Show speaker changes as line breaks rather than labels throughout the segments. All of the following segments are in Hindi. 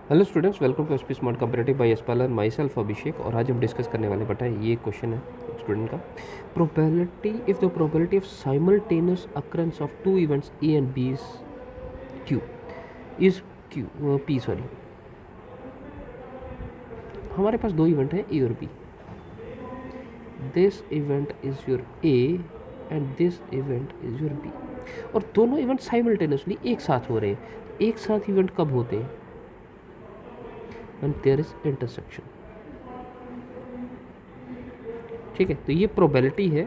Hello students, welcome to SP smart comparative by एस्पालर माई सेल्फ अभिषेक। और आज हम डिस्कस करने वाले बेटा ये क्वेश्चन है स्टूडेंट का। Probability if the probability of simultaneous occurrence of two events A and B is Q is Q P sorry. हमारे पास दो इवेंट है ए और B. This event is your A and this event is your B. और दोनों इवेंट साइमल्टेनियसली एक साथ हो रहे हैं। एक साथ इवेंट कब होते हैं? and there is intersection। ठीक है, तो ये प्रोबेबिलिटी है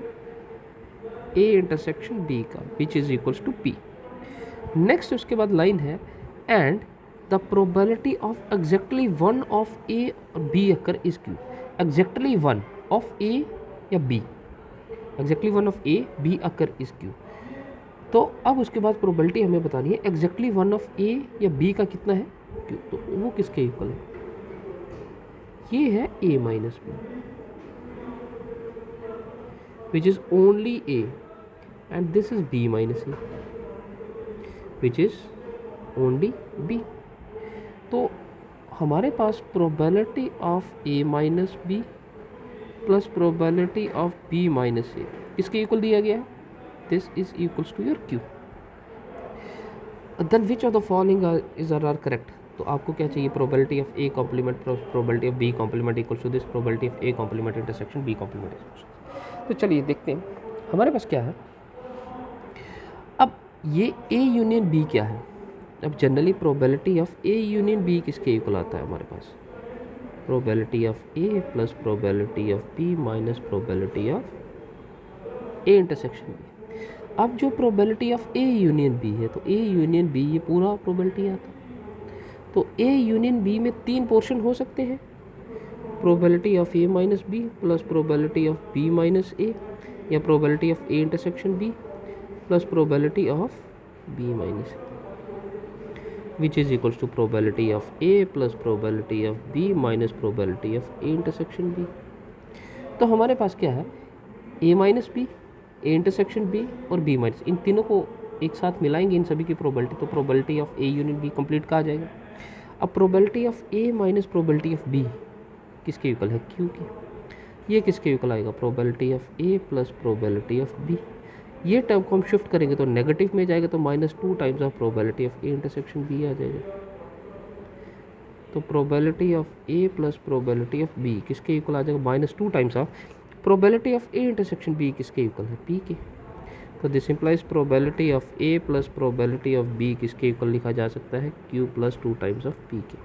A इंटरसेक्शन B का which is equals to P। Next उसके बाद लाइन है and the probability of exactly one of A और B occur is Q। Exactly one of A या B, exactly one of A B occur is Q। तो अब उसके बाद प्रोबेबिलिटी हमें बतानी है एग्जैक्टली वन ऑफ A या B का कितना है Q। तो वो किसके इक्वल है? ये है A minus B which is only A and this is B minus A which is only B। तो हमारे पास probability of A minus B plus probability of B minus A किसके इक्वल दिया गया है? This is equals to your Q। Then which of the following is are correct? तो आपको क्या चाहिए? Probability of A complement probability of B complement equals to this probability of A complement intersection B complement intersection. तो चलिए देखते हैं हमारे पास क्या है। अब ये ए यूनियन बी क्या है? अब generally probability of A union B किसके इक्वल आता है हमारे पास? Probability of A plus probability of B minus probability of A intersection B. अब जो probability of A union B है, तो ए यूनियन बी ये पूरा प्रोबेबिलिटी आता है। तो ए यूनियन बी में तीन पोर्शन हो सकते हैं, probability of A minus B plus probability of B minus A, या probability of A intersection B plus probability of B minus A which is equals to probability of A plus probability of B minus probability of A intersection B. तो हमारे पास क्या है? A minus B, A intersection B और बी माइनस, इन तीनों को एक साथ मिलाएंगे इन सभी की प्रोबेबिलिटी, तो probability of A union B complete कहा जाएगा। अब probability of A minus probability of B किसके इक्वल है? क्यू की। ये किसके इक्वल आएगा? Probability of A plus probability of B. ये टर्म को हम शिफ्ट करेंगे तो नेगेटिव में जाएगा, तो -2 times of probability of A intersection B आ जाएगा। तो probability of A plus probability of B किसके इक्वल आ जाएगा? -2 times of probability of A intersection B किसके इक्वल है? P K. तो this implies probability of A plus probability of B किसके इक्वल लिखा जा सकता है? Q plus 2 times of P K.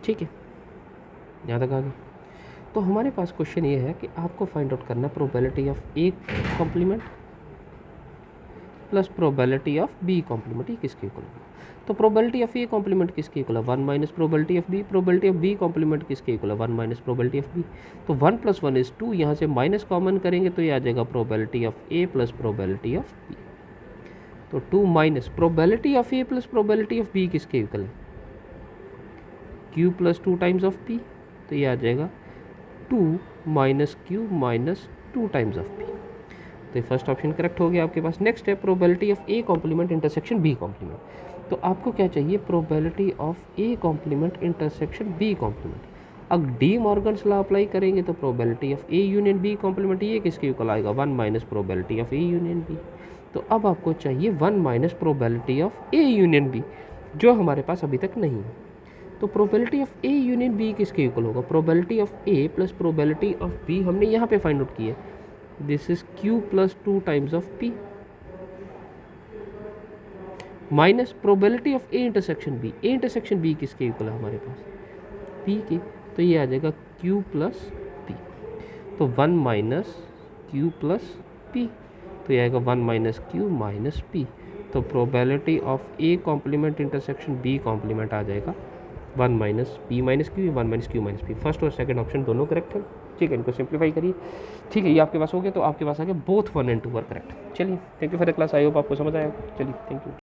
ठीक है, यहाँ तक आ गया। तो हमारे पास क्वेश्चन ये है कि आपको फाइंड आउट करना probability of A complement plus probability of B complement, ये किसके इक्वल है? तो प्रोबेबिलिटी ऑफ ए कॉम्प्लीमेंट किसके इक्वल है? 1 minus probability of B. Probability of B complement किसके इक्वल है? 1 माइनस प्रोबेबिलिटी ऑफ बी। तो 1 + 1 = 2, यहाँ से माइनस कॉमन करेंगे तो ये आ जाएगा probability of A plus probability of B. तो 2 minus probability of A plus probability of B किसके इक्वल है? Q plus 2 times of P. तो ये आ जाएगा 2 minus Q minus 2 times of P. तो ये फर्स्ट ऑप्शन करेक्ट हो गया आपके पास। नेक्स्ट है probability of A complement intersection B complement. तो आपको क्या चाहिए? Probability of A complement intersection B complement. अब डी मॉर्गन्स लॉ अप्लाई करेंगे तो probability of A union B complement ये किसके इक्वल आएगा? 1 minus probability of A union B. तो अब आपको चाहिए 1 minus probability of A union B, जो हमारे पास अभी तक नहीं है। तो probability of A union B किसके इक्वल होगा? Probability of A plus probability of B हमने यहाँ पे फाइंड आउट की है। This is Q plus 2 times of P minus probability of A intersection B. A intersection B किसके इक्वल है हमारे पास? P K. तो ये आ जाएगा क्यू प्लस पी। तो 1 माइनस क्यू प्लस पी, तो ये आएगा 1 माइनस क्यू माइनस पी। तो probability of A complement intersection B complement आ जाएगा 1 minus P minus Q, 1 minus Q minus P. First और सेकंड ऑप्शन दोनों करेक्ट है। ठीक है, इनको सिंप्लीफाई करिए। ठीक है, ये आपके पास हो गया। तो आपके पास आ गया बोथ 1 and 2 आर करेक्ट। चलिए, thank you for the class. I hope आपको समझ आया। चलिए, थैंक यू।